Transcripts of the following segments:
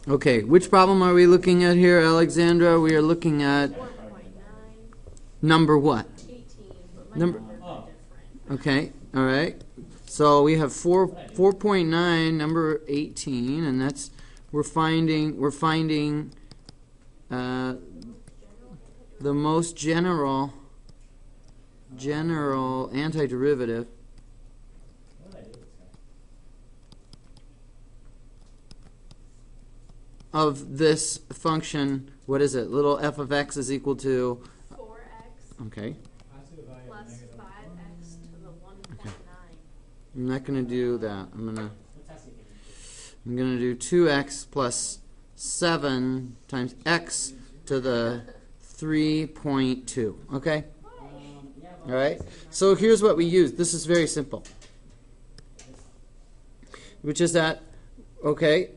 Okay, which problem are we looking at here, Alexandra? We are looking at number what? 18. Number. Okay, all right. So we have 4.9, number 18, and that's we're finding the most general antiderivative of this function. What is it? Little f of x is equal to 4x. Okay. Plus 5x to the 1.9. Okay. I'm not going to do that. I'm going to do 2x plus 7 times x to the 3.2. Okay? All right? So here's what we use. This is very simple. Which is that, okay,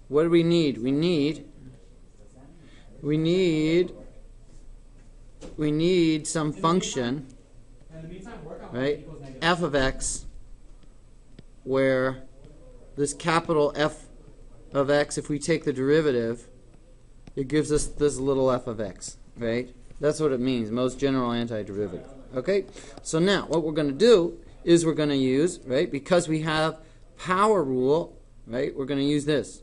what do we need? We need some function, right? F of x, where this capital F of x, if we take the derivative, it gives us this little f of x, right? That's what it means, most general antiderivative. Okay? So now, what we're going to do is we're going to use, right, because we have power rule, right, we're going to use this.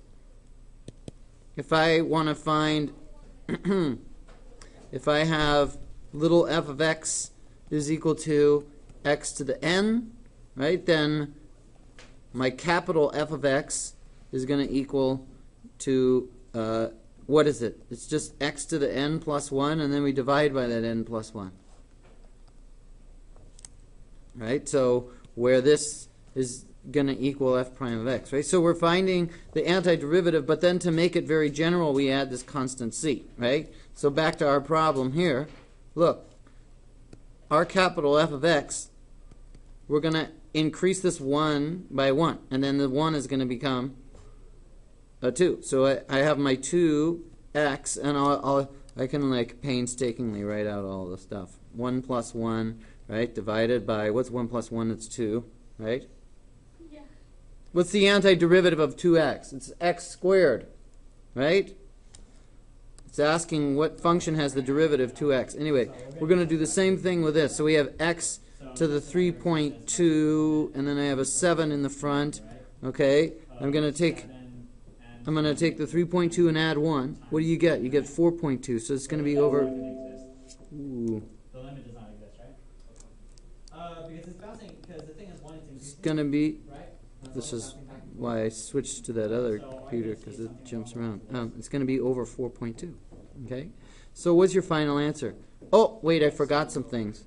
If I want to find, if I have little f of x is equal to x to the n, right, then my capital F of x is going to equal to, what is it? It's just x to the n plus 1, and then we divide by that n plus 1. Right? So where this is going to equal f prime of x, right? So we're finding the antiderivative, but then to make it very general, we add this constant c, right? So back to our problem here. Look, our capital F of x, we're going to increase this 1 by 1, and then the 1 is going to become a 2. So I have my 2x, and I can like painstakingly write out all the stuff. 1 plus 1, right, divided by, what's 1 plus 1? It's 2, right? Yeah. What's the antiderivative of 2x? It's x squared, right? It's asking what function has the derivative 2x. Anyway, we're going to do the same thing with this. So we have x to the 3.2, and then I have a 7 in the front. Okay, I'm going to take the 3.2 and add 1. What do you get? You get 4.2. So it's going to be over. Ooh. The limit does not exist, right? Because it's bouncing. Because the thing is, one is It's going to be. right? This is why I switched to that other computer, because it jumps around. It's going to be over 4.2. Okay. So what's your final answer? Oh, wait, I forgot some things.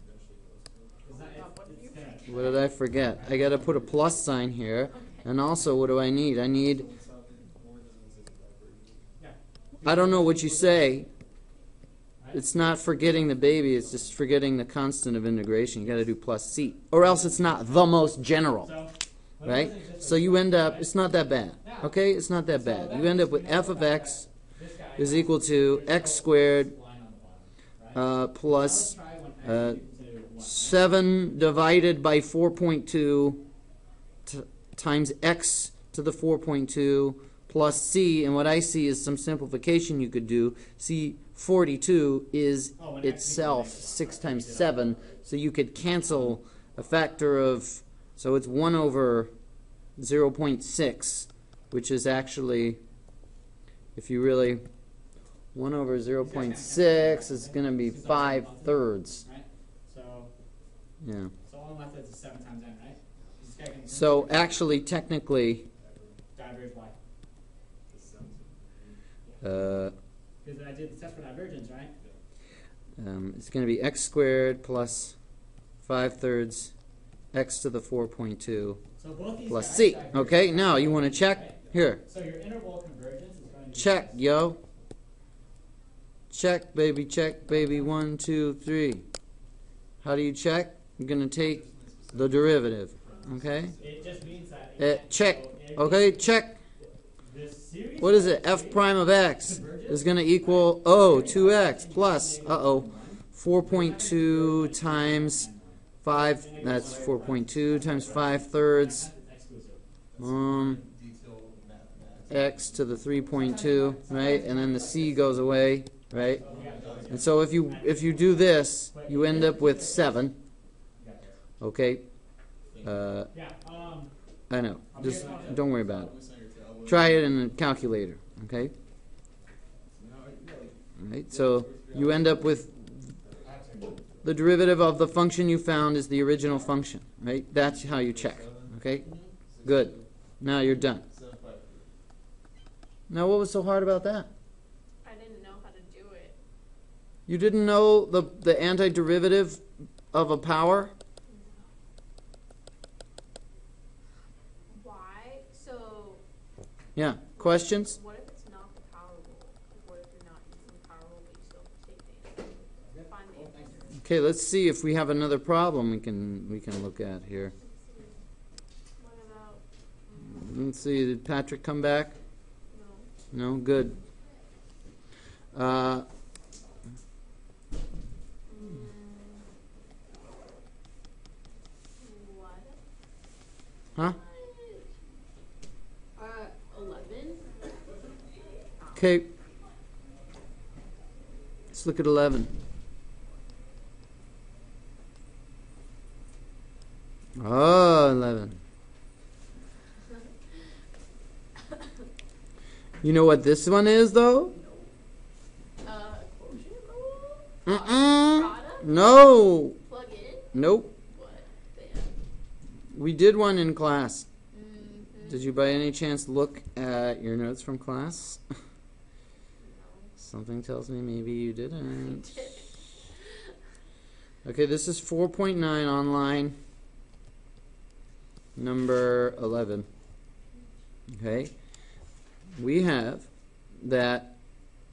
What did I forget? I got to put a plus sign here. And also, what do I need? I don't know what you say. It's not forgetting the baby. It's just forgetting the constant of integration. You got to do plus c. Or else it's not the most general. Right? So you end up, it's not that bad. Okay? It's not that bad. You end up with f of x is equal to x squared plus 7 divided by 4.2 times x to the 4.2 plus c, and what I see is some simplification you could do. See, 42 is itself 6 times 7, so you could cancel a factor of, so it's 1 over 0.6, which is actually, if you really, 1 over 0.6 is going to be 5/3. Yeah. So all left is 7 times n, right? This guy can So actually, technically, diverge y. Because I did the test for divergence, right? it's going to be x squared plus 5/3 x to the 4.2 So both these plus guys c. diverge. Okay, now you want to check? Right? Here. So your interval convergence is going to be Check, yo. Check, baby. 1, 2, 3. How do you check? You're going to take the derivative. Okay? It just means that Check. Okay, check. this series What is it? F prime of x is going to equal, 2x plus, 4.2 times 5, that's 4.2 times 5/3. x to the 3.2, right? And then the c goes away, right? And so if you do this, you end up with 7. Okay? I know. Just don't worry about it. Try it in a calculator, okay? All right, so you end up with the derivative of the function you found is the original function, right? That's how you check, okay? Good. Now you're done. Now what was so hard about that? I didn't know how to do it. You didn't know the antiderivative of a power? Why? So, Yeah. Questions? what if it's not the power rule? What if you're not using the power rule, but you still have to take the answer? Find the answer. Okay, let's see if we have another problem we can look at here. What about, Let's see, did Patrick come back? no. No? Good. What? Huh? 11? Okay. Let's look at 11. Oh, 11. You know what this one is, though? Quotient rule? Mm-mm. No. Plug in? Nope. What? Then? We did one in class. Mm-hmm. Did you by any chance look at your notes from class? Something tells me maybe you didn't. Okay, this is 4.9 online, number 11. Okay, we have that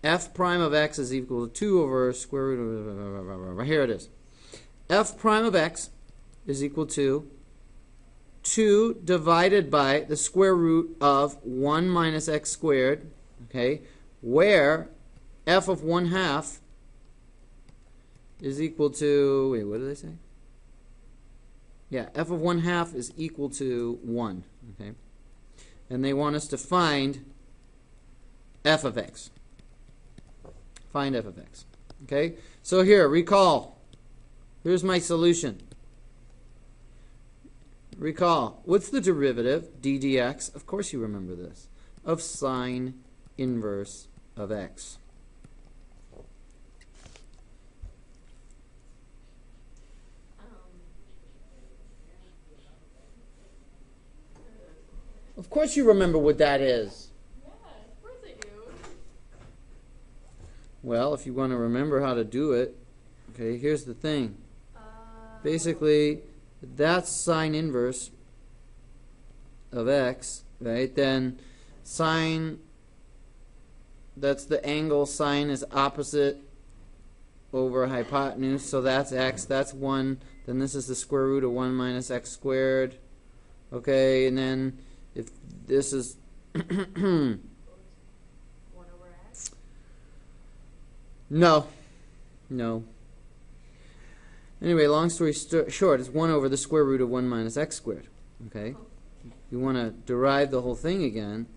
f prime of x is equal to 2 over square root of, here it is. F prime of x is equal to 2 divided by the square root of 1 minus x squared, okay, where f of 1/2 is equal to, wait, what did I say? Yeah, f of 1/2 is equal to 1, okay? And they want us to find f of x. Find f of x, okay? So here, recall. Here's my solution. Recall, what's the derivative, d dx, of course you remember this, of sine inverse of x? Of course you remember what that is. Yeah, of course I do. Well, if you want to remember how to do it, okay, here's the thing. Basically, that's sine inverse of x, right? Then sine, that's the angle, sine is opposite over hypotenuse, so that's x, that's 1. Then this is the square root of 1 minus x squared. Okay, and then if this is 1 over x? no. Anyway, long story short, it's 1 over the square root of 1 minus x squared. Okay? You want to derive the whole thing again.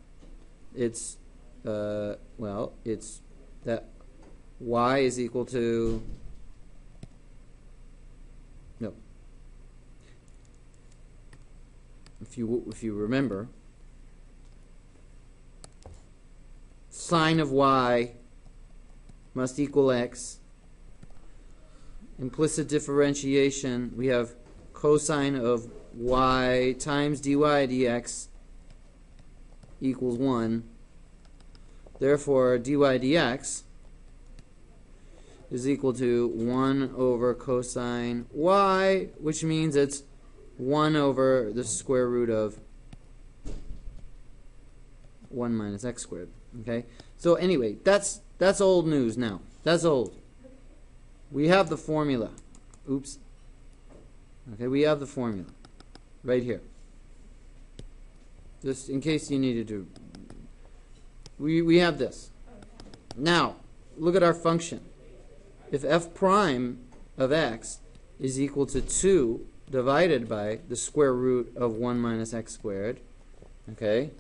It's, well, it's that y is equal to, no. If you remember, sine of y must equal x. Implicit differentiation, we have cosine of y times dy dx equals 1. Therefore, dy dx is equal to 1 over cosine y, which means it's 1 over the square root of 1 minus x squared. Okay? So anyway, that's old news now. That's old. We have the formula. Oops. Okay, we have the formula right here. Just in case you needed to. We have this. Now, look at our function. If f prime of x is equal to 2 divided by the square root of 1 minus x squared, okay,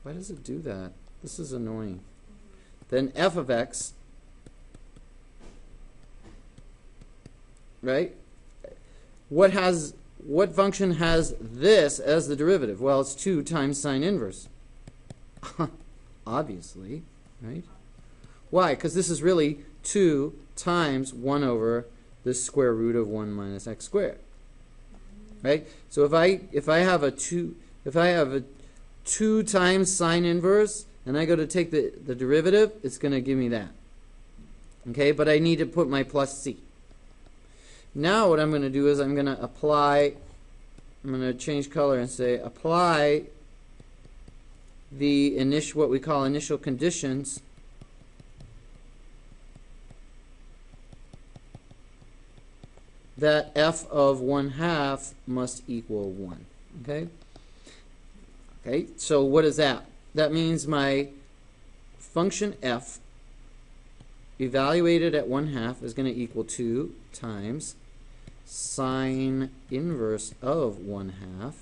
Why does it do that? This is annoying. Then f of x, right? What function has this as the derivative? Well, it's 2 times sine inverse. Obviously, right? Why? Because this is really 2 times 1 over the square root of 1 minus x squared. Right? So if I have a 2 times sine inverse and I go to take the derivative, it's going to give me that. Okay? But I need to put my plus c. Now what I'm going to do is I'm going to change color and say apply the what we call initial conditions that f of 1/2 must equal 1. Okay? Okay, so what is that? That means my function f evaluated at 1/2 is going to equal 2 times sine inverse of 1/2,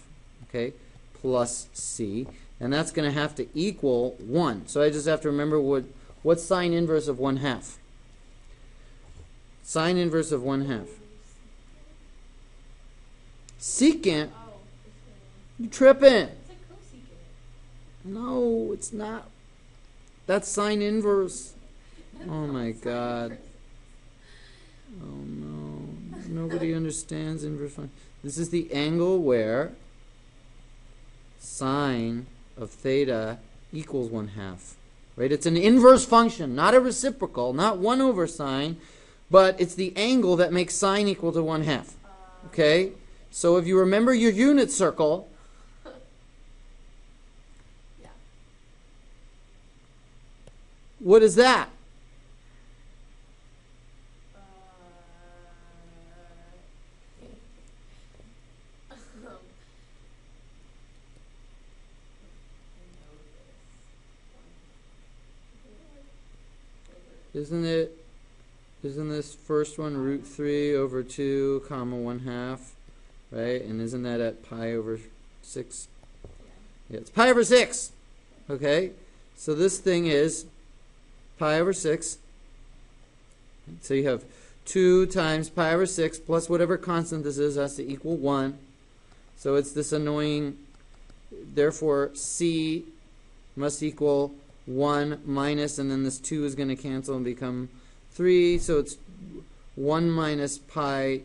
okay, plus c, and that's going to have to equal 1. So I just have to remember what's sine inverse of 1/2. Sine inverse of 1/2. Secant? Oh, You tripping? it's like cosecant. No, it's not. That's sine inverse. Oh my God. Oh no. Nobody understands inverse function. This is the angle where sine of theta equals 1/2. Right? It's an inverse function, not a reciprocal, not 1 over sine, but it's the angle that makes sine equal to 1/2. Okay? So if you remember your unit circle, Yeah. what is that? Isn't this first one root 3 over 2 comma 1/2, right? And isn't that at pi over 6? Yeah, it's pi over 6. Okay, so this thing is pi over 6. So you have 2 times pi over 6 plus whatever constant this is has to equal 1. So it's this annoying, therefore c must equal 1 minus, and then this 2 is going to cancel and become 3. So it's 1 minus pi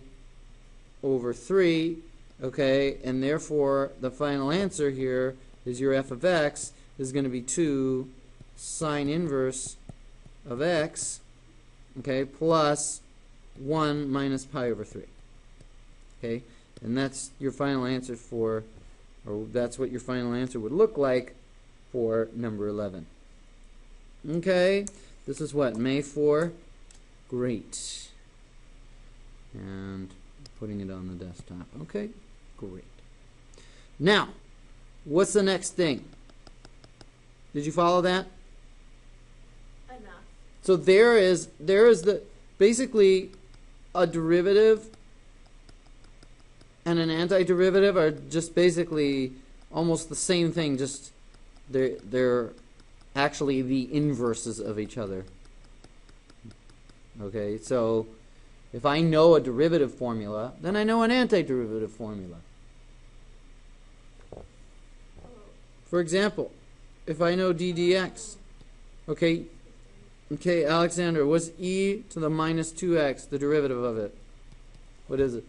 over 3. Okay, and therefore the final answer here is your f of x is going to be 2 sine inverse of x, okay, plus 1 minus pi over 3. Okay, and that's your final answer for, or that's what your final answer would look like for number 11. Okay, this is what, May 4? Great. And putting it on the desktop. Okay, great. Now, what's the next thing? Did you follow that? Enough. So there is the basically a derivative and an antiderivative are just basically almost the same thing, just they're actually the inverses of each other. Okay, so if I know a derivative formula, then I know an antiderivative formula. For example, if I know d dx, okay, Alexander, what's e to the minus 2x, the derivative of it? What is it?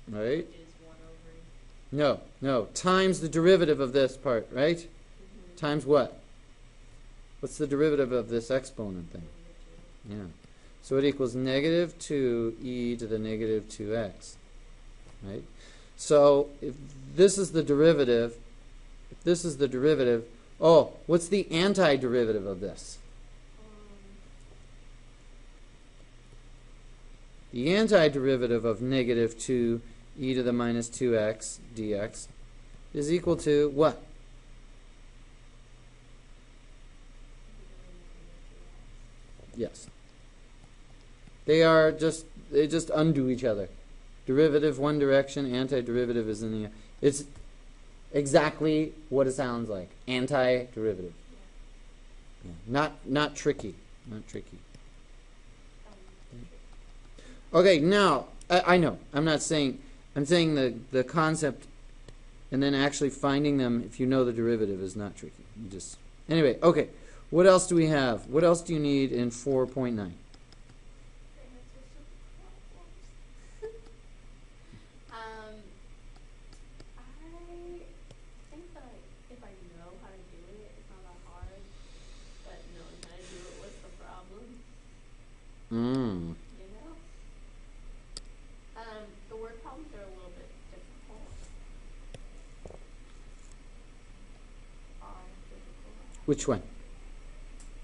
Right? No, times the derivative of this part, right? Times what? What's the derivative of this exponent thing? Yeah. So it equals negative 2e to the negative 2x, right? So if this is the derivative, oh, what's the antiderivative of this? The antiderivative of negative 2e to the minus 2x dx is equal to what? Yes. They just undo each other. Derivative one direction, antiderivative is in the other. It's exactly what it sounds like. Antiderivative. Yeah. Not tricky. Not tricky. Okay, now I know. I'm not saying. I'm saying the concept, and then actually finding them if you know the derivative is not tricky. You just anyway. Okay. What else do we have? What else do you need in 4.9? You know? The word problems are a little bit difficult. Which one?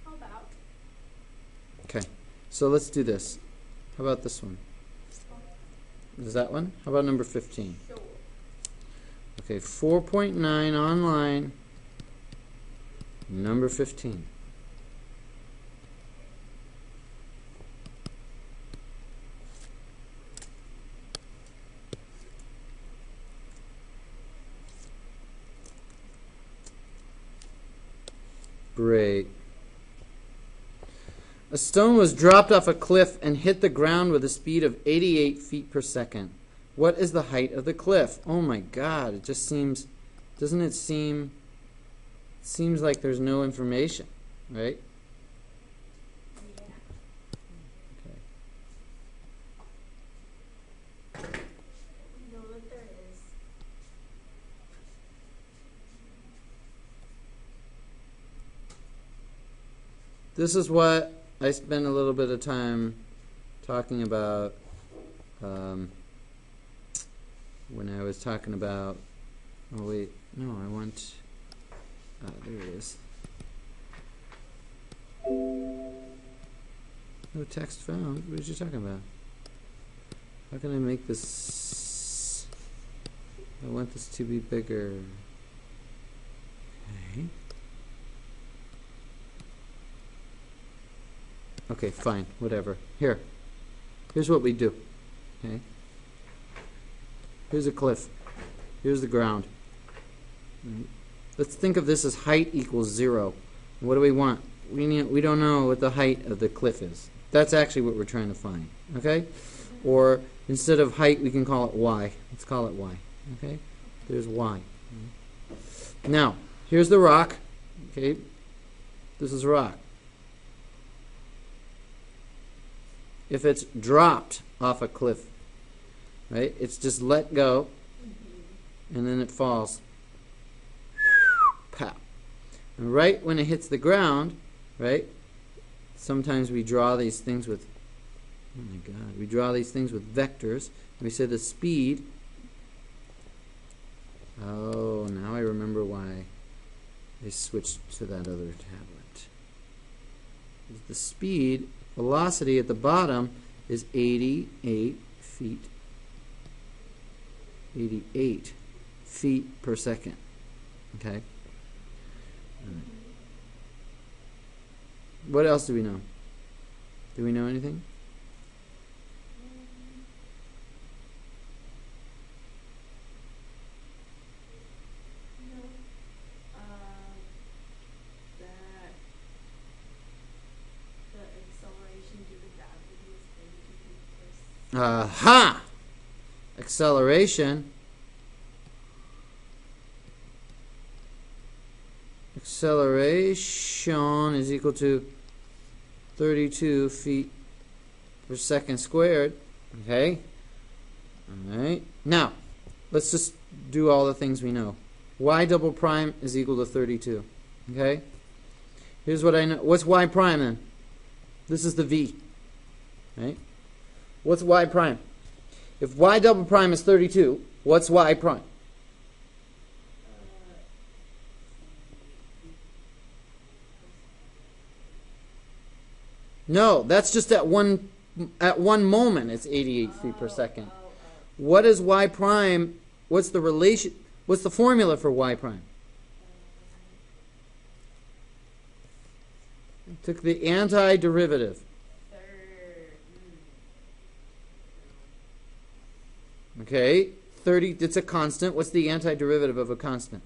How about? Okay. So let's do this. How about this one? Is that one? How about number 15? Sure. Okay, 4.9 online. Number 15. Great. A stone was dropped off a cliff and hit the ground with a speed of 88 feet per second. What is the height of the cliff? Oh my God, it just seems, doesn't it seem, it seems like there's no information, right? Yeah. Okay. We know that there is. This is what I spent a little bit of time talking about when I was talking about, oh wait, no, I want, there it is. No text found. What are you talking about? How can I make this, I want this to be bigger. Okay. Okay, fine, whatever. Here's what we do. Okay. Here's a cliff. Here's the ground. Right. Let's think of this as height equals 0. What do we want? We don't know what the height of the cliff is. That's actually what we're trying to find. Okay? Or instead of height, we can call it y. Let's call it y. Okay? There's y. Now, here's the rock. Okay? This is rock. If it's dropped off a cliff, right? It's just let go, and then it falls. Pow. And right when it hits the ground, right? Sometimes we draw these things with, oh my God, we draw these things with vectors. And we say the speed. Oh, now I remember why I switched to that other tablet. The speed, velocity at the bottom is 88 feet. 88 feet per second. Okay? All right. What else do we know? Do we know anything? That the acceleration due to gravity is 32 feet per second. Aha! Acceleration. Acceleration is equal to 32 feet per second squared. Okay? Alright. Now, let's just do all the things we know. Y double prime is equal to 32. Okay? Here's what I know. What's Y prime then? This is the V. Right? What's Y prime? If Y double prime is 32, what's Y prime? No, that's just at one moment it's 88 feet per second. What is Y prime? What's the relation? What's the formula for Y prime? Took the antiderivative. Okay, 30, it's a constant. What's the antiderivative of a constant?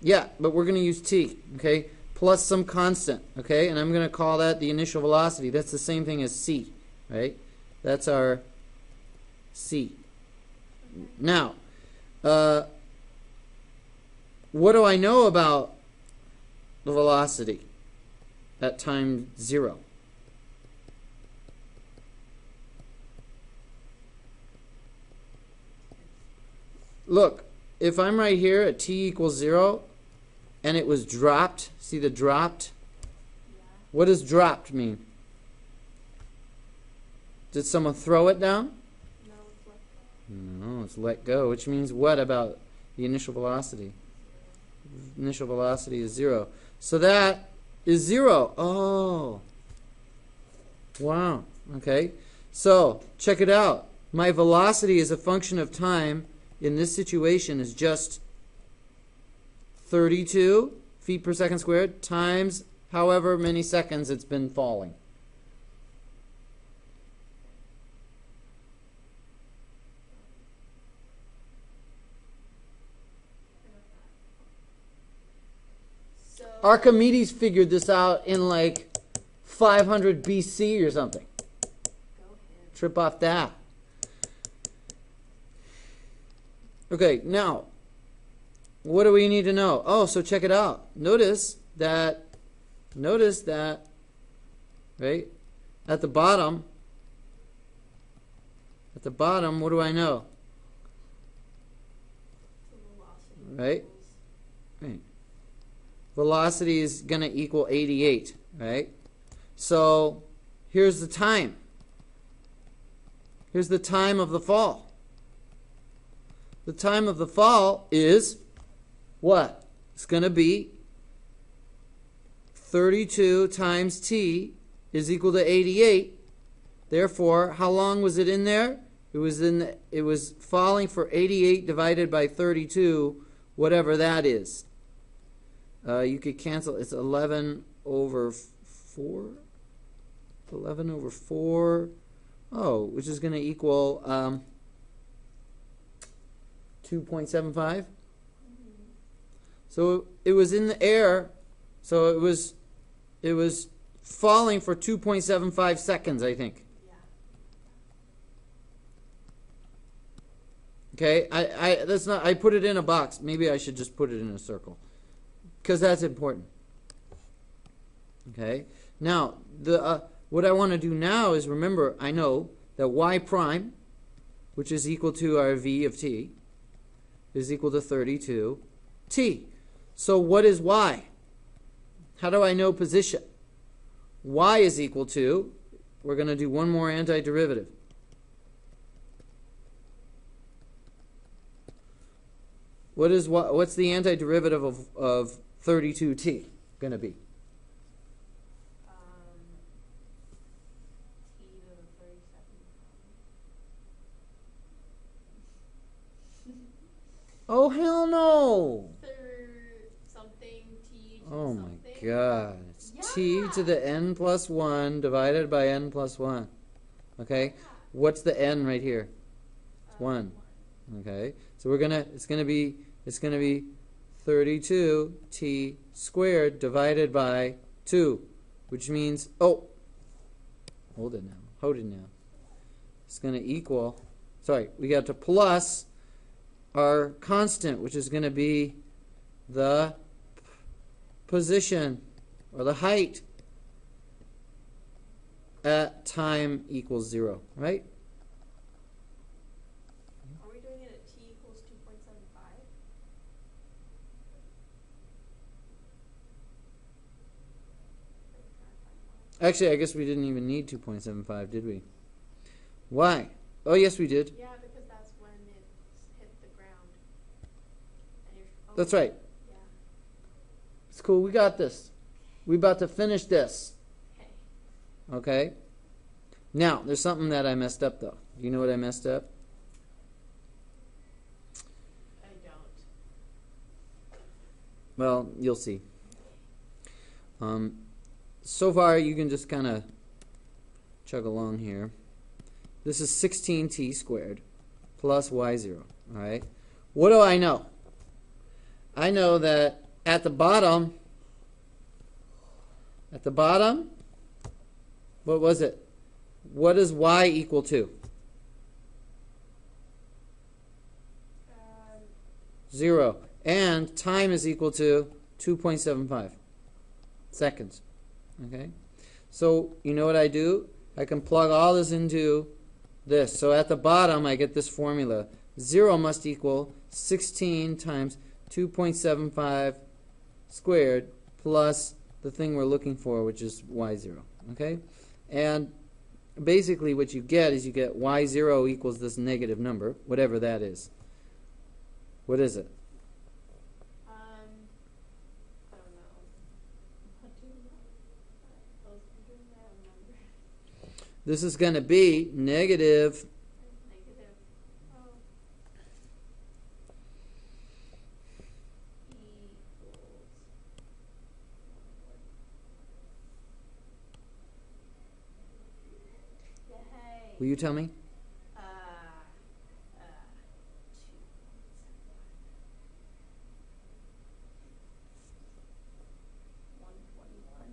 Yeah, but we're going to use t, okay, plus some constant, okay, and I'm going to call that the initial velocity. That's the same thing as c, right? That's our c. Now, what do I know about the velocity at time 0? Look, if I'm right here at t equals 0 and it was dropped, see the dropped? What does dropped mean? Did someone throw it down? No, it's left. No, it's let go, which means what about the initial velocity? Initial velocity is 0. So that is 0. Oh. Wow. Okay. So, check it out. My velocity as a function of time in this situation is just 32 feet per second squared times however many seconds it's been falling. So, Archimedes figured this out in like 500 BC or something. go ahead. Trip off that. Okay, now, what do we need to know? Oh, so check it out. Notice that, right, at the bottom, what do I know? The velocity Right. equals- Right. Velocity is going to equal 88, right? So, here's the time. Here's the time of the fall. The time of the fall is what? It's going to be 32 times t is equal to 88. Therefore, how long was it in there? It was falling for 88 divided by 32, whatever that is. You could cancel. It's 11 over 4. 11 over 4. Oh, which is going to equal 2.75. So it was in the air. So it was falling for 2.75 seconds, I think. Yeah. Okay, that's not. I put it in a box. Maybe I should just put it in a circle, because that's important. Okay. Now what I want to do now is remember. I know that y prime, which is equal to our v of t, is equal to 32 t. So what is y? How do I know position? Y is equal to. We're going to do one more antiderivative. What's the antiderivative of 32t going to be? T to the 32nd. Oh, hell no! Something t to Oh something. my god. It's t Yeah. to the n plus 1 divided by n plus 1. Okay? What's the n right here? It's 1. Okay? So it's gonna be 32 t squared divided by 2, which means, hold it now. It's gonna equal, we got to plus our constant, which is gonna be the position or the height at time equals 0, right? Are we doing it at t equals 2.75? Actually, I guess we didn't even need 2.75, did we? Why? Oh, yes, we did. Yeah, because that's when it hit the ground. And That's right. Yeah. It's cool. We got this. We're about to finish this. Okay. Okay? Now, there's something that I messed up, though. Do you know what I messed up? I don't. Well, you'll see. So far, you can just kind of chug along here. This is 16t squared plus y0. All right. What do I know? I know that at the bottom, what was it? What is y equal to? 0. And time is equal to 2.75 seconds. Okay? So, you know what I do? I can plug all this into this. So at the bottom, I get this formula. 0 must equal 16 times 2.75 squared plus the thing we're looking for, which is y0. Okay? And basically what you get is you get y0 equals this negative number, whatever that is. What is it? I don't know. What do you know? Those figures I don't remember. This is going to be negative. Negative. Oh. Equals. Yay. Will you tell me? 121.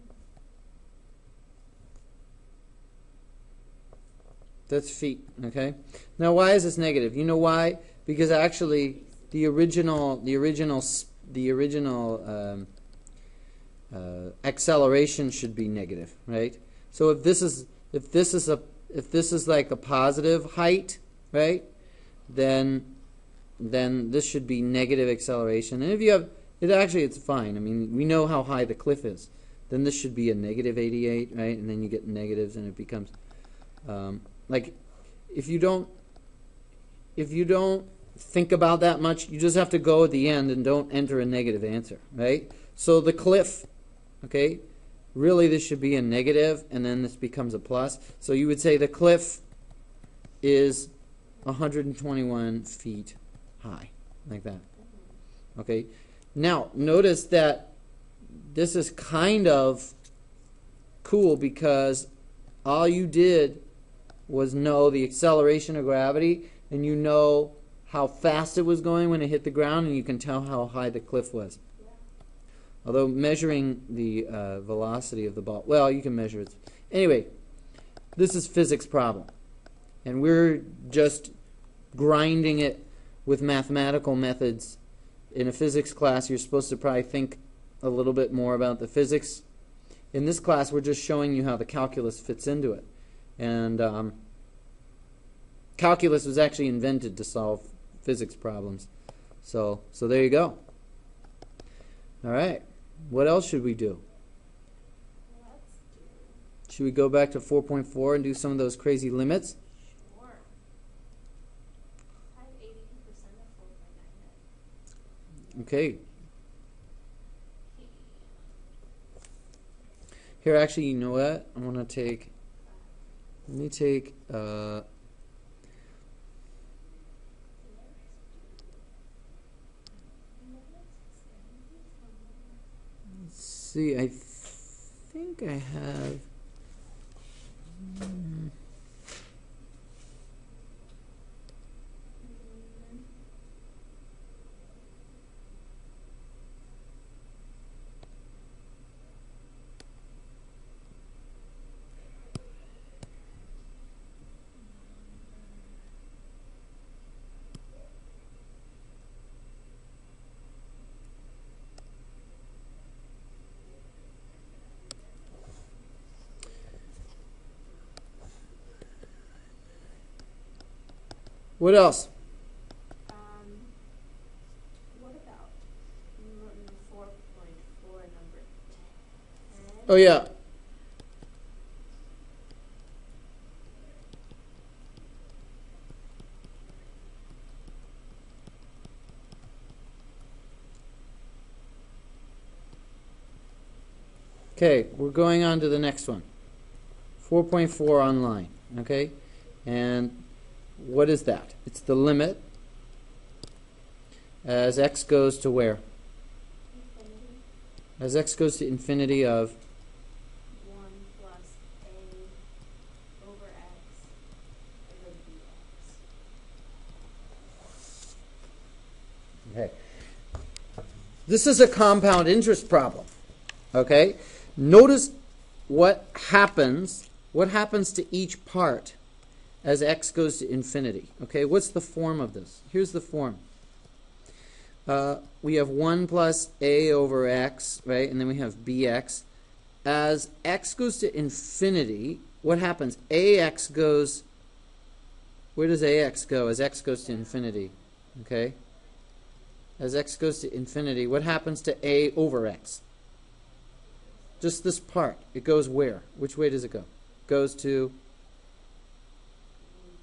That's feet, okay? Now, why is this negative? You know why? Because actually, the original acceleration should be negative, right? So if this is like a positive height, right? Then this should be negative acceleration. And if you have it's fine. I mean, we know how high the cliff is. Then this should be a negative 88, right? And then you get negatives, and it becomes like if you don't think about that much, you just have to go at the end and don't enter a negative answer, right? So the cliff, okay, really this should be a negative, and then this becomes a plus. So you would say the cliff is 121 feet high, like that. Okay. Now notice that this is kind of cool because all you did was know the acceleration of gravity, and you know how fast it was going when it hit the ground, and you can tell how high the cliff was. Yeah. Although measuring the velocity of the ball, well, you can measure it. Anyway, this is physics problem, and we're just grinding it with mathematical methods. In a physics class, you're supposed to probably think a little bit more about the physics. In this class, we're just showing you how the calculus fits into it. And calculus was actually invented to solve physics problems. So there you go. All right. What else should we do? Let's do. Should we go back to 4.4 and do some of those crazy limits? Sure. I have 80% of 4.9 Okay. Here, actually, you know what? I want to take. Let me take. Let's see. I think I have. What else? What about 4.4 number 10? Oh, yeah. Okay, we're going on to the next one. 4.4 online, okay? And what is that? It's the limit as x goes to where? Infinity. As x goes to infinity of 1 plus a over x. Okay. This is a compound interest problem. Okay? Notice what happens to each part as x goes to infinity. Okay? What's the form of this? Here's the form. We have 1 plus a over x, right? And then we have bx. As x goes to infinity, what happens? Ax goes, where does ax go as x goes to infinity? Okay? As x goes to infinity, what happens to a over x? Just this part. It goes where? Which way does it go? Goes to...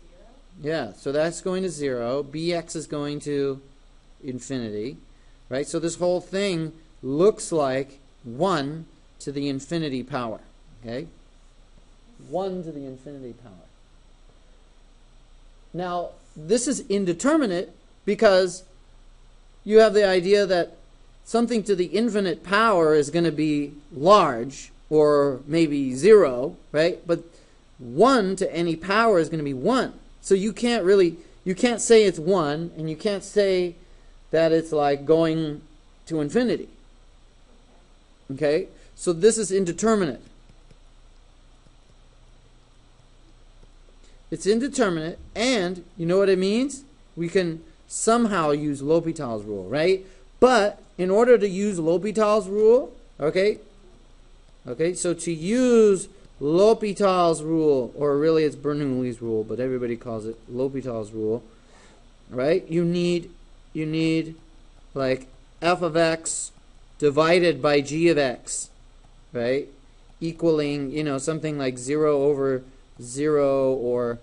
0. Yeah, so that's going to 0. Bx is going to infinity. Right? So this whole thing looks like 1 to the infinity power. Okay? 1 to the infinity power. Now, this is indeterminate because you have the idea that something to the infinite power is going to be large, or maybe 0, right? But 1 to any power is going to be 1. So you can't say it's 1, and you can't say that it's like going to infinity. Okay? So this is indeterminate. It's indeterminate, and you know what it means? We can somehow use L'Hopital's rule, right? But in order to use L'Hopital's rule, okay, so to use L'Hopital's rule, or really it's Bernoulli's rule, but everybody calls it L'Hopital's rule, right? You need like f of x divided by g of x, right? Equaling, something like 0 over 0, or,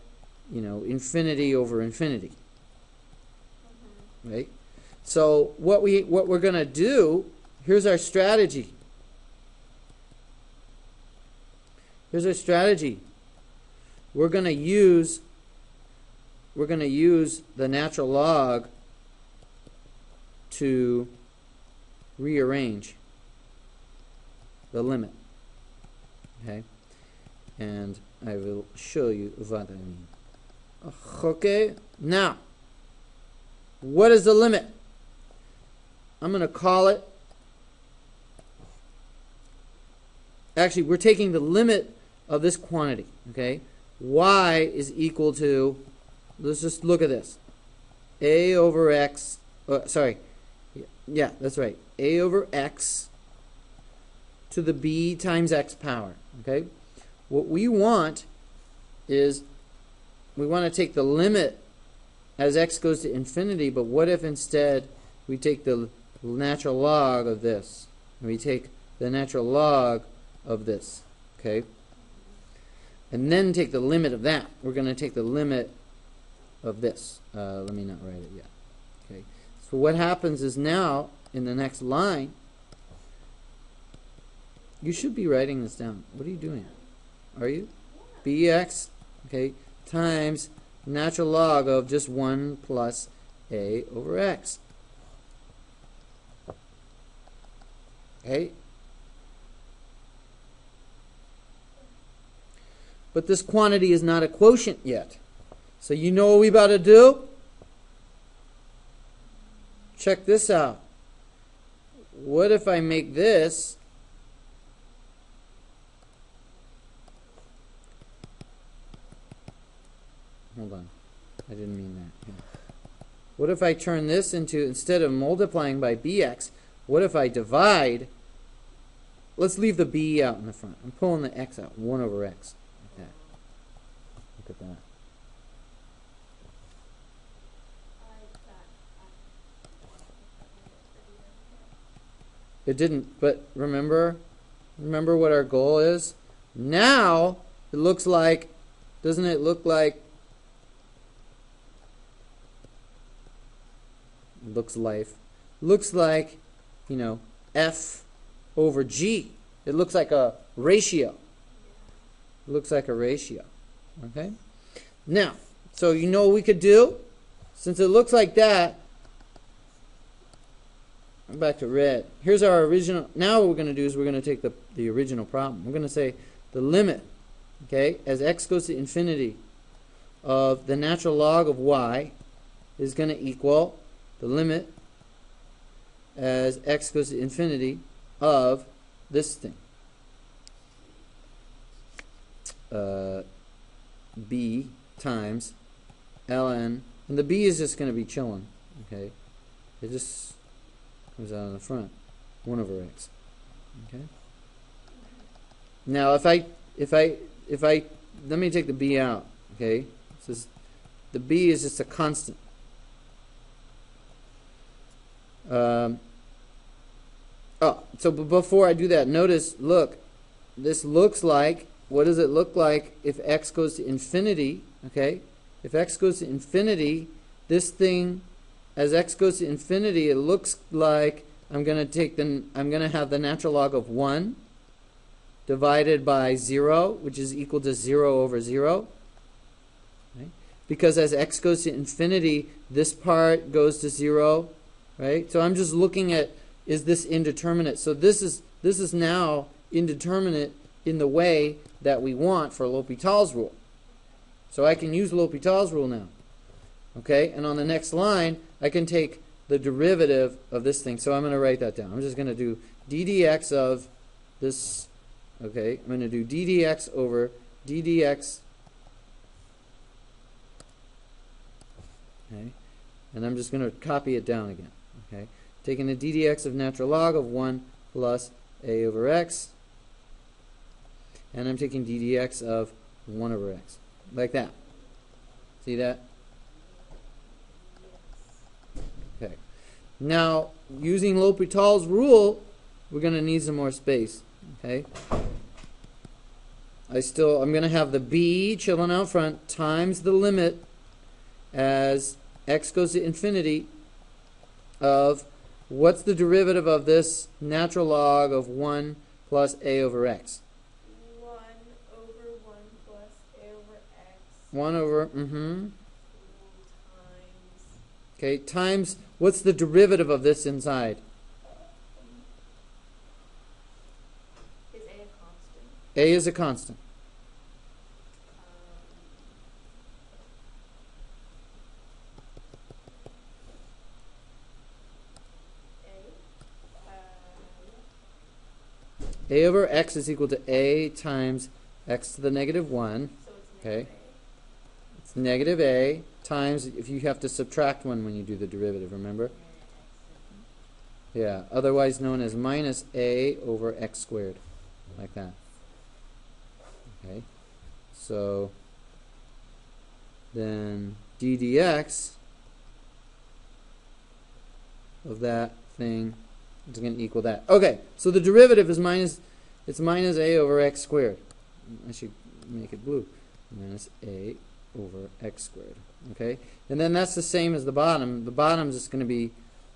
infinity over infinity. Right? So what we're going to do, here's our strategy. Here's our strategy. We're going to use the natural log to rearrange the limit. Okay? And I will show you what I mean. Okay? Now, what is the limit? I'm going to call it... Actually, we're taking the limit of this quantity. Okay? Y is equal to... Let's just look at this. A over x... sorry. Yeah, that's right. A over x to the b times x power. Okay? What we want is... We want to take the limit as x goes to infinity, but what if instead we take the natural log of this? And we take the natural log of this, okay? And then take the limit of that. We're going to take the limit of this. Let me not write it yet. Okay. So what happens is now, in the next line, you should be writing this down. What are you doing? Are you? Bx, okay, times natural log of just 1 plus a over x. Okay? But this quantity is not a quotient yet. So you know what we about to do? Check this out. What if I make this hold on. I didn't mean that. Yeah. What if I turn this into, instead of multiplying by bx, what if I divide? Let's leave the b out in the front. I'm pulling the x out. 1 over x. Like that. Look at that. It didn't, but remember what our goal is? Now, it looks like, doesn't it look like, looks like, f over g. It looks like a ratio. It looks like a ratio. Okay? Now, so you know what we could do? Since it looks like that, I'm back to red. Here's our original. Now what we're going to do is we're going to take the original problem. We're going to say the limit, okay, as x goes to infinity of the natural log of y is going to equal the limit as x goes to infinity of this thing. B times ln, and the b is just going to be chilling, okay? It just comes out in the front, 1 over x, okay? Now if I let me take the b out, okay? So the b is just a constant. So before I do that, notice, look, this looks like, what does it look like if x goes to infinity, okay? If x goes to infinity, this thing, as x goes to infinity, it looks like I'm going to have the natural log of 1 divided by 0, which is equal to 0 over 0. Right? Because as x goes to infinity, this part goes to 0, right? So I'm just looking at, is this indeterminate? So this is now indeterminate in the way that we want for L'Hopital's rule. So I can use L'Hopital's rule now. Okay? And on the next line, I can take the derivative of this thing. So I'm going to write that down. I'm just going to do d dx of this. Okay? I'm going to do d dx over d dx. Okay? And I'm just going to copy it down again. Okay? Taking the d dx of natural log of 1 plus a over x. And I'm taking d dx of 1 over x. Like that. See that? Okay. Now, using L'Hopital's rule, we're going to need some more space. Okay? I'm going to have the b chilling out front times the limit as x goes to infinity of, what's the derivative of this natural log of 1 plus a over x? 1 over 1 plus a over x. 1 over, Times. Okay, times, what's the derivative of this inside? Is a constant? A is a constant. A over x is equal to a times x to the negative 1. So it's Okay. negative It's negative a times, if you have to subtract 1 when you do the derivative, remember? Yeah, otherwise known as minus a over x squared, like that. Okay, so then d dx of that thing is going to equal that. Okay, so the derivative is minus a over x squared. I should make it blue. Minus a over x squared. Okay, and then that's the same as the bottom. The bottom is just going to be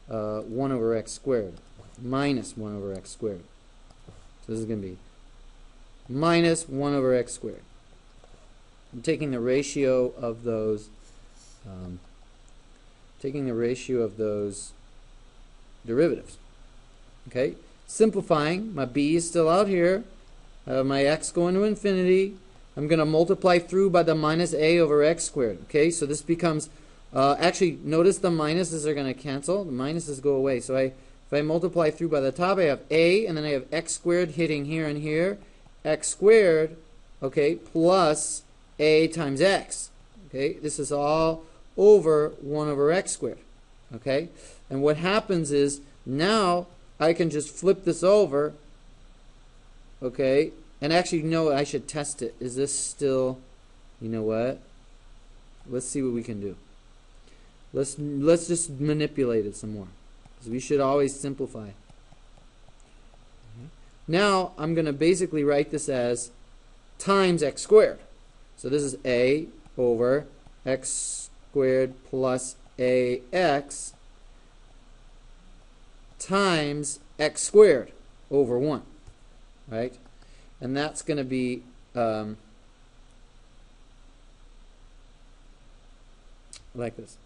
1 over x squared minus 1 over x squared. So this is going to be minus 1 over x squared. I'm taking the ratio of those. Derivatives. Okay, simplifying. My b is still out here. My x going to infinity. I'm going to multiply through by the minus a over x squared. Okay, so this becomes, actually, notice the minuses are going to cancel. The minuses go away. So if I multiply through by the top, I have a, and then I have x squared hitting here and here. X squared, okay, plus a times x. Okay, this is all over 1 over x squared. Okay, and what happens is, now I can just flip this over. Okay, and actually, no, I should test it. Is this still, you know what? Let's see what we can do. Let's just manipulate it some more, because we should always simplify. Okay. Now I'm going to basically write this as times x squared. So this is a over x squared plus ax times x squared over 1, right? And that's going to be like this.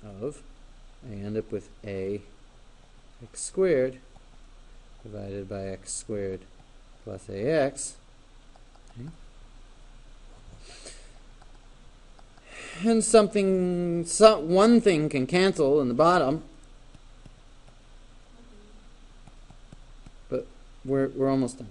I end up with a x squared divided by x squared plus ax. Okay. and one thing can cancel in the bottom, but we're almost done.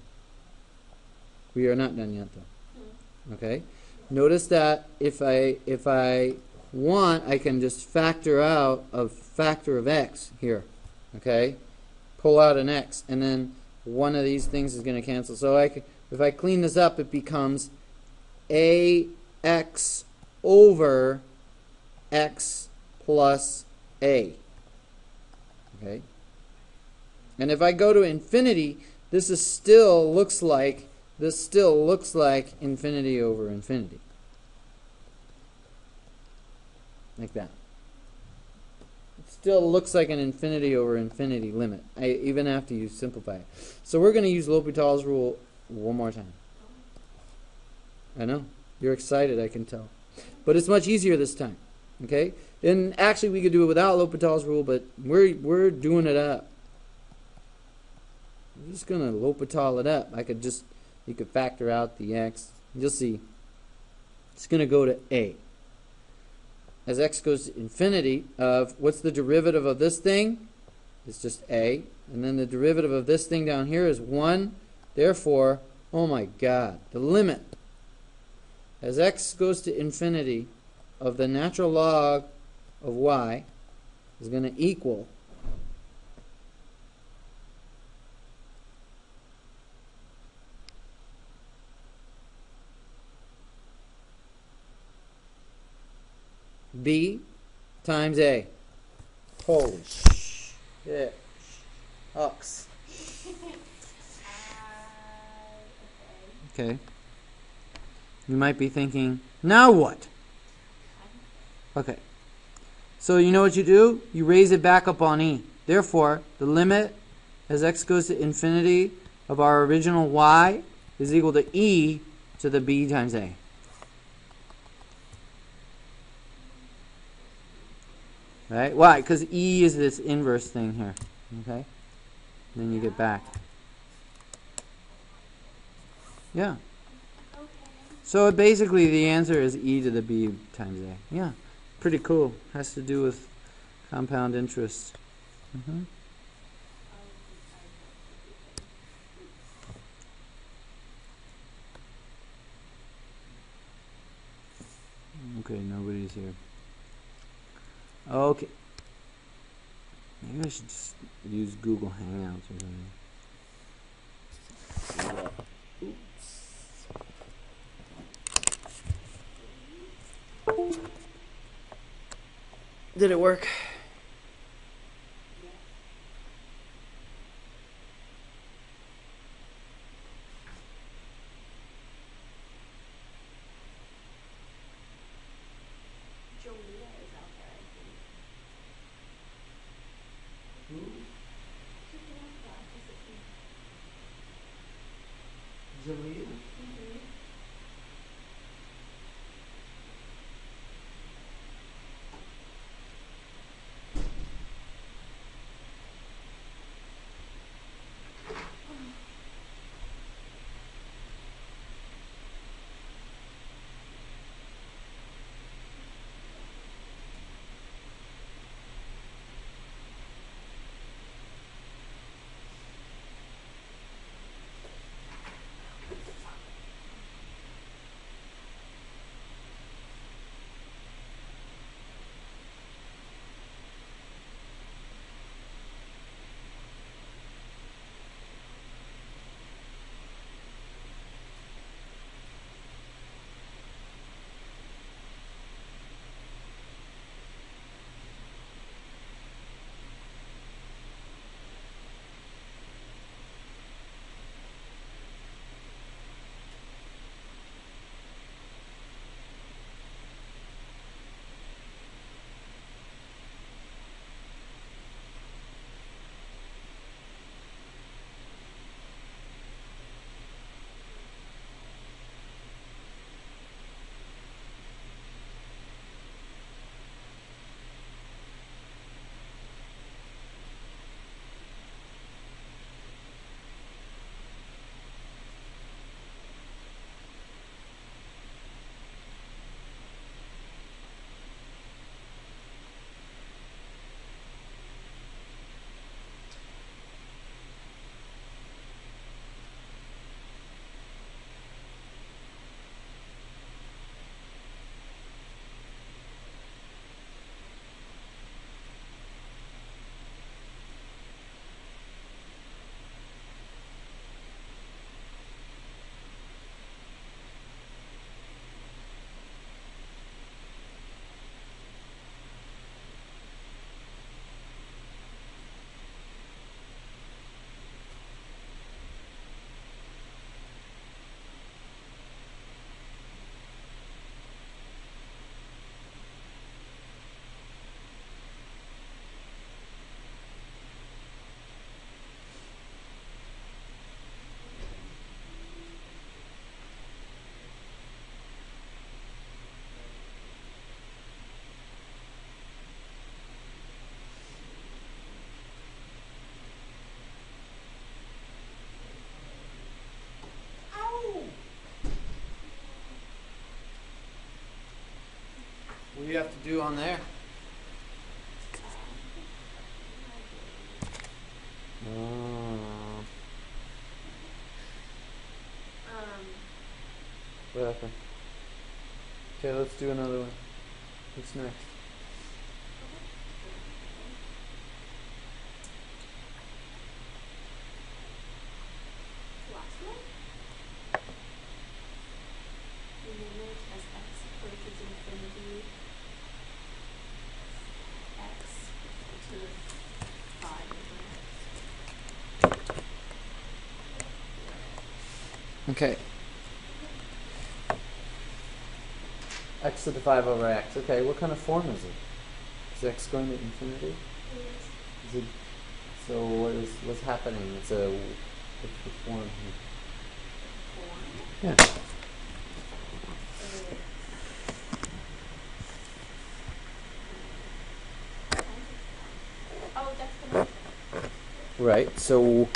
We are not done yet, though. Okay. Notice that if I want, I can just factor out a factor of x here. Okay. Pull out an x, and then one of these things is going to cancel. So if I clean this up, it becomes ax over x plus a. Okay? And if I go to infinity, this still looks like infinity over infinity. Like that. Still looks like an infinity over infinity limit, even after you simplify it. So we're going to use L'Hopital's rule one more time. I know. You're excited, I can tell. But it's much easier this time. Okay? And actually we could do it without L'Hopital's rule, but we're doing it up. I'm just going to L'Hopital it up. You could factor out the x. You'll see. It's going to go to a. As x goes to infinity of, what's the derivative of this thing? It's just a. And then the derivative of this thing down here is 1. Therefore, oh my God, the limit as x goes to infinity of the natural log of y is going to equal b times a. Holy shit. Ox. Okay. You might be thinking, now what? Okay. So you know what you do? You raise it back up on e. Therefore, the limit as x goes to infinity of our original y is equal to e to the b times a. Right? Why? Because e is this inverse thing here. Okay? Then you get back. Yeah. So basically the answer is e to the b times a. Yeah. Pretty cool. Has to do with compound interest. Okay, nobody's here. Okay. Maybe I should just use Google Hangouts or something. Oops. Did it work? you have to do on there? What happened? Okay, let's do another one. What's next? Last one. The limit as x approaches infinity, x to the 5 over x. Okay. X to the 5 over x. Okay, what kind of form is it? Is x going to infinity? Is it, so what's happening? It's a what's the form here? Yeah. Oh, that's the Right. So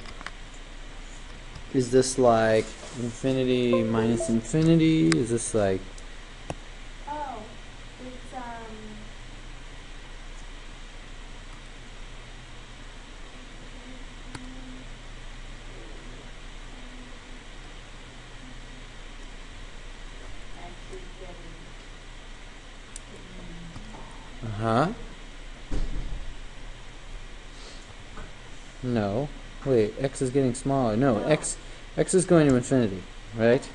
is this like infinity minus infinity? Is this like Oh, it's huh? No. Wait, x is getting smaller. No, No. x is going to infinity, right?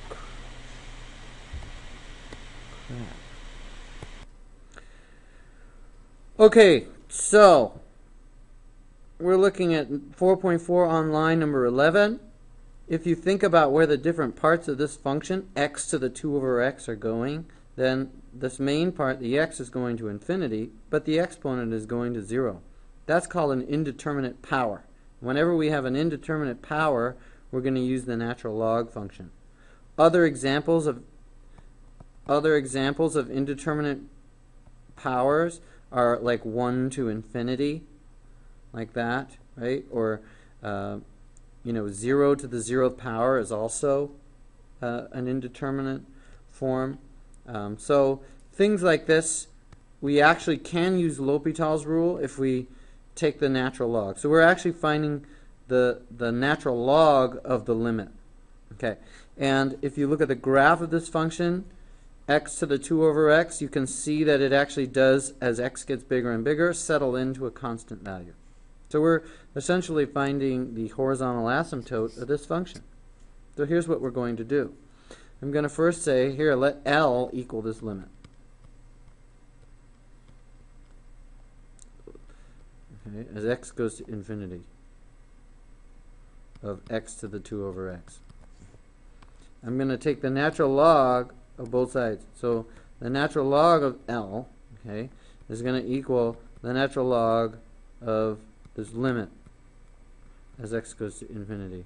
Crap. Okay, so we're looking at 4.4 on line number 11. If you think about where the different parts of this function, x to the 2 over x, are going, then this main part, the x, is going to infinity, but the exponent is going to 0. That's called an indeterminate power. Whenever we have an indeterminate power, we're going to use the natural log function. Other examples of indeterminate powers are like 1 to infinity, like that, right? Or 0 to the 0th power is also an indeterminate form. So things like this, we actually can use L'Hopital's rule if we take the natural log. So we're actually finding the natural log of the limit. Okay, and if you look at the graph of this function, x to the 2 over x, you can see that it actually does, as x gets bigger and bigger, settle into a constant value. So we're essentially finding the horizontal asymptote of this function. So here's what we're going to do. I'm going to first say, here, let L equal this limit. Okay, as x goes to infinity of x to the 2 over x. I'm going to take the natural log of both sides. So the natural log of L, okay, is going to equal the natural log of this limit as x goes to infinity,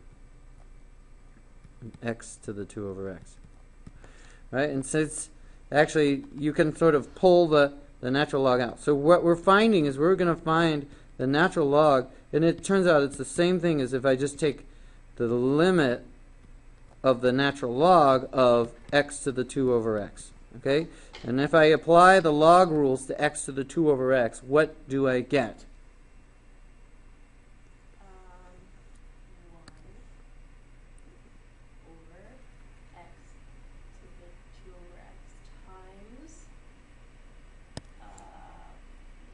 x to the 2 over x. Right? And since actually you can sort of pull the natural log out. So what we're finding is we're going to find the natural log, and it turns out it's the same thing as if I just take the limit of the natural log of x to the 2 over x. Okay? And if I apply the log rules to x to the 2 over x, what do I get? 1 over x to the 2 over x times.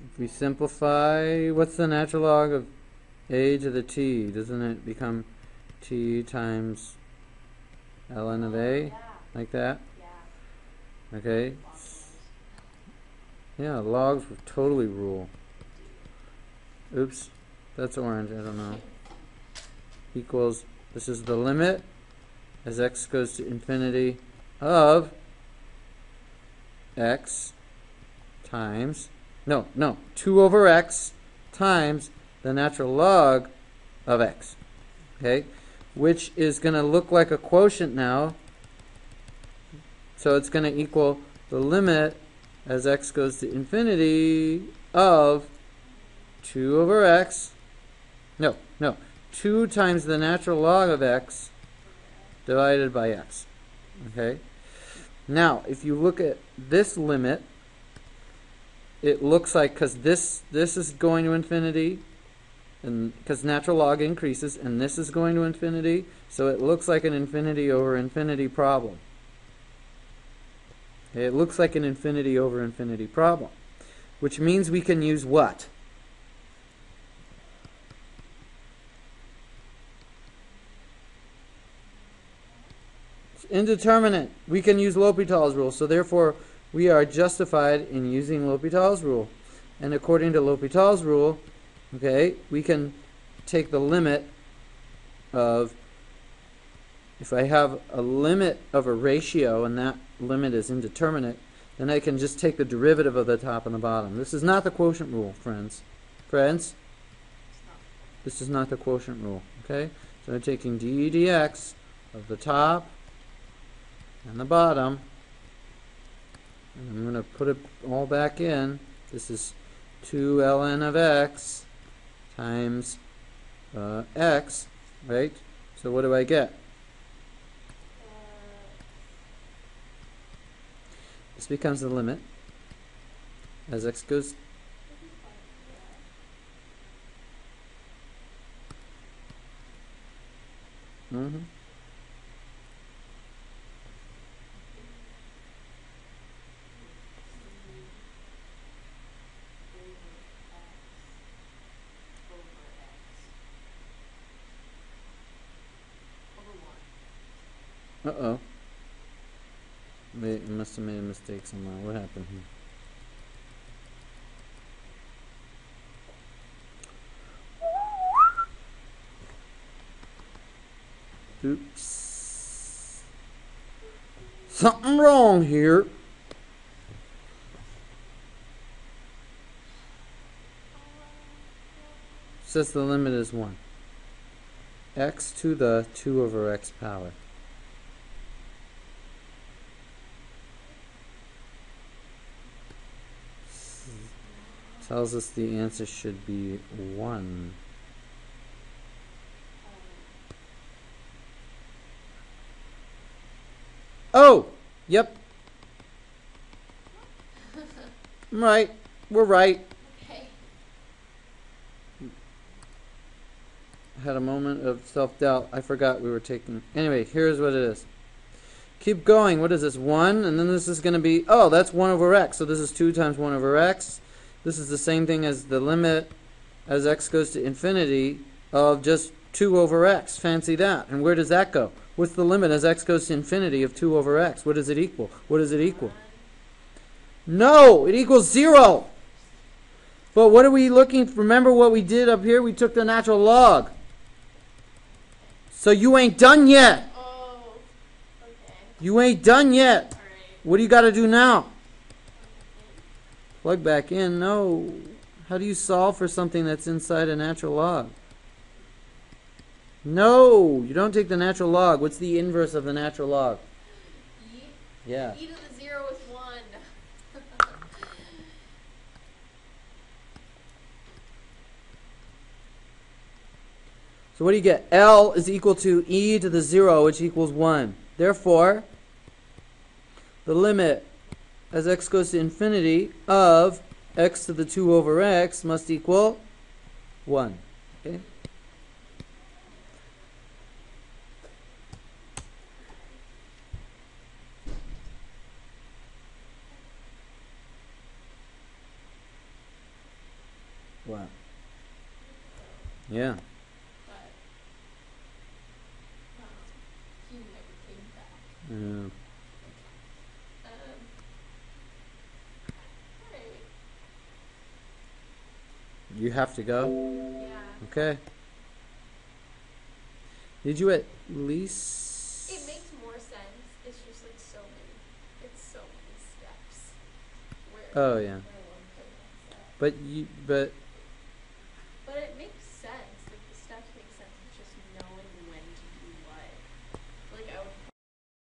If we simplify, what's the natural log of a to the t? Doesn't it become t times ln of a? Yeah. Like that? Yeah. Okay? Yeah, logs would totally rule. Oops, that's orange, I don't know. Equals, this is the limit as x goes to infinity of x times, 2 over x times the natural log of x. Okay? Which is going to look like a quotient now. So it's going to equal the limit as x goes to infinity of 2 over x, no, 2 times the natural log of x divided by x. Okay? Now, if you look at this limit, it looks like, because this is going to infinity, and because natural log increases, and this is going to infinity, so it looks like an infinity over infinity problem. Okay, it looks like an infinity over infinity problem, which means we can use what? Indeterminate. We can use L'Hopital's rule, so therefore we are justified in using L'Hopital's rule. And according to L'Hopital's rule, okay, we can take the limit of, if I have a limit of a ratio and that limit is indeterminate, then I can just take the derivative of the top and the bottom. This is not the quotient rule, friends. Friends? This is not the quotient rule, okay? So I'm taking d dx of the top and the bottom, and I'm going to put it all back in. This is 2 ln of x times x, right? So what do I get? This becomes the limit as x goes. Uh-oh. Wait, I must have made a mistake somewhere. What happened here? Oops. Something wrong here. Says the limit is 1. X to the 2 over x power. Tells us the answer should be 1. Oh! Yep. I'm right. We're right. Okay. I had a moment of self-doubt. I forgot we were taking... Anyway, here's what it is. Keep going. What is this? 1? And then this is going to be... Oh, that's 1 over x. So this is 2 times 1 over x. This is the same thing as the limit as x goes to infinity of just 2 over x. Fancy that. And where does that go? What's the limit as x goes to infinity of 2 over x? What does it equal? What does it equal? No! It equals 0! But what are we looking for? Remember what we did up here? We took the natural log. So you ain't done yet. Oh, okay. You ain't done yet. All right. What do you got to do now? Plug back in. No. How do you solve for something that's inside a natural log? No. You don't take the natural log. What's the inverse of the natural log? E? Yeah. E to the 0 is 1. So what do you get? L is equal to e to the 0, which equals 1. Therefore, the limit as x goes to infinity of x to the 2 over x must equal 1. Okay? Wow. Yeah. But, he never came back. Yeah. Alright. You have to go? Yeah. Okay. Did you at least... It makes more sense. It's just like so many steps. Oh, yeah. Where one could mess up. But